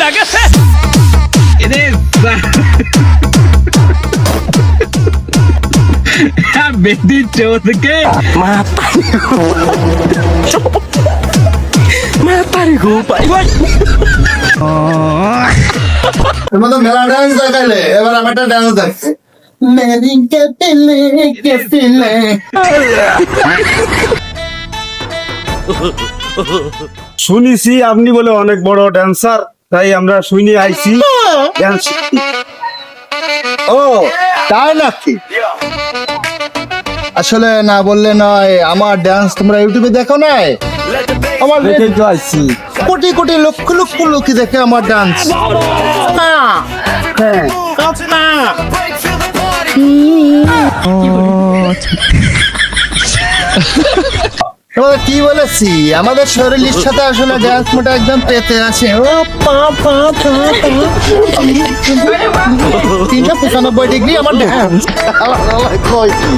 লাগেছে বেটি চোদকে মাতারি গো পাই তোমাদের মেলা ডান্স দেখাইলে এবার আমারটা ডান্স দেখ শুনেছি আপনি বলে অনেক বড় ড্যান্সার, তাই আমরা শুনে আইছি ড্যান্স। ও তাই নাকি? আসলে না বললে নয়, আমার ডান্স তোমরা ইউটিউবে দেখো নাই? আমার দেখে তো আইছি। কোটি কোটি লক্ষ লক্ষ লোক দেখে আমার ডান্স। হ্যাঁ, তোমাদের কি বলেছি, আমাদের শরীরের সাথে আসলে ডান্স মোটা একদম পেতে আছে। ও পা পা পা 395 ডিগ্রি আমার ডান্স। কই কি?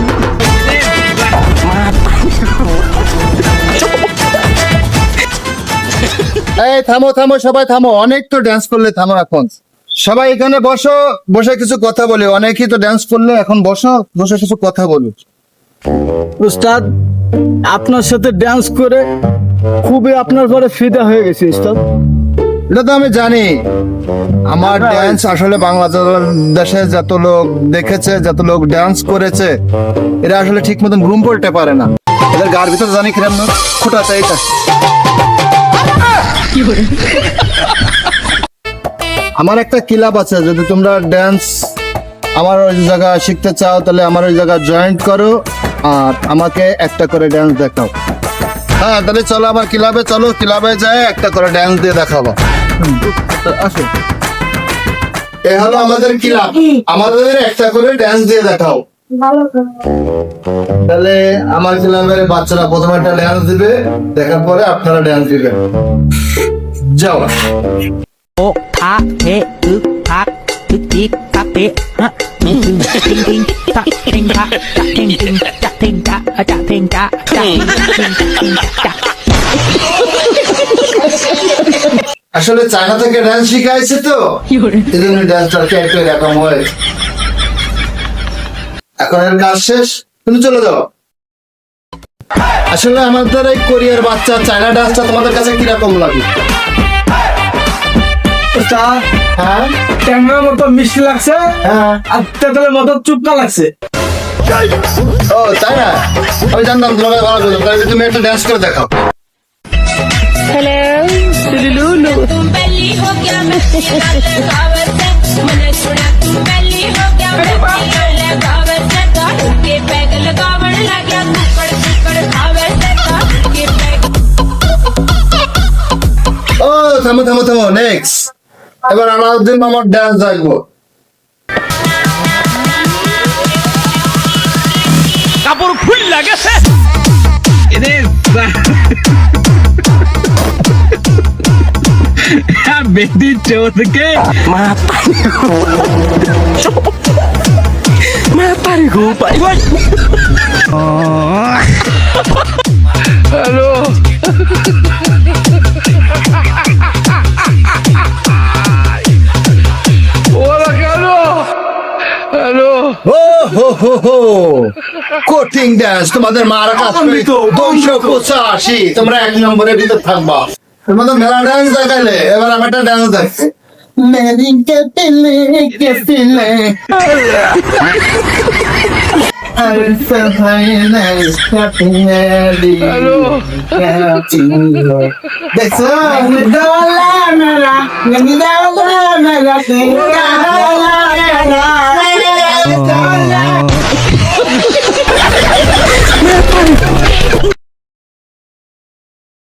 এই থামো থামো, সবাই থামো, অনেক তো ডান্স করলে, থামো এখন। সবাই এখানে বসো, বসে কিছু কথা বলি। অনেকেই তো ডান্স করলে, এখন বসো, বসে কিছু কথা বলি। উস্তাদ আপনার সাথে ডান্স করে খুবই আপনার পরে ফিদা হয়ে গেছি উস্তাদ। এটা তো আমি জানি, আমার ডান্স আসলে বাংলাদেশে যত লোক দেখেছে, যত লোক ডান্স করেছে, এরা আসলে ঠিক মতন ঘুম পড়তে পারে না। এদের গার ভিতরে জানি কিরম খোটা চাইটা। আমার একটা ক্লাব আছে, যদি তোমরা ডান্স আমার ওই জায়গায় শিখতে চাও তাহলে আমার ওই জায়গায় জয়েন্ট করো আর আমাকে একটা করে ডান্স দেখাও। হ্যাঁ তাহলে চলো আমার ক্লাবে, চলো ক্লাবে যায় একটা করে ডান্স দিয়ে দেখাবো। আসো, এ হলো আমাদের ক্লাব, আমাদের একটা করে ডান্স দিয়ে দেখাও। তাহলে আমার ক্লাবের বাচ্চারা প্রথমে একটা ডান্স দিবে, দেখার পরে আপনারা ডান্স দিবেন। যাও। ও আ হে উ আ টিক টিক তা তে হা টিং টিং টিং তা টিং তা টিং টিং তা টিং তা তা টিং তা তা টিং তা। আসলে চায়না থেকে ডান্স শিখাইছে তো, এই জন্য ডান্সটা একটু এরকম হয়। এখন এর কাজ শেষ, তুমি চলে যাও। আসলে আমাদের এই কোরিয়ার বাচ্চা চায়না ডান্সটা তোমাদের কাছে কিরকম লাগে? উস্তাদ হ্যাঁ ট্যাংরার মতো মিষ্টি লাগছে হ্যাঁ। আর তেঁতুলের মতো চুপকা লাগছে। ও তাই না, আমি জানতাম তোমাকে ভালো বলতাম, তাহলে তুমি একটা ডান্স করে দেখাও। तुम पहली हो गया मैं लगावत है मैंने सुना तुम पहली हो गया मैं लगावत है काट के पैग लगावण लगा कुकड़ कुकड़ खावत है काट के पैग। ও থামো থামো থামো, নেক্সট এবার আলাউদ্দিন মামার ডান্স দেখবো। কাপড় ফুল লাগেছে বেটি চোদকে মাতারি গো পাই হ্যালো ওরা কেন হ্যালো ও হো হো হো, কোটিং ডান্স তোমাদের মারা কাছে 285, তোমরা 1 নম্বরের ভিতর থাকবা। তোমাদের মেলা ডান্স দেখাইলে এবার আমারটা ডান্স দেখ। মেরিকে পেলে কে পেলে আর সহায়নাই স্টাপিনেলি দেখছো দোলা মেরা দোলা মেরা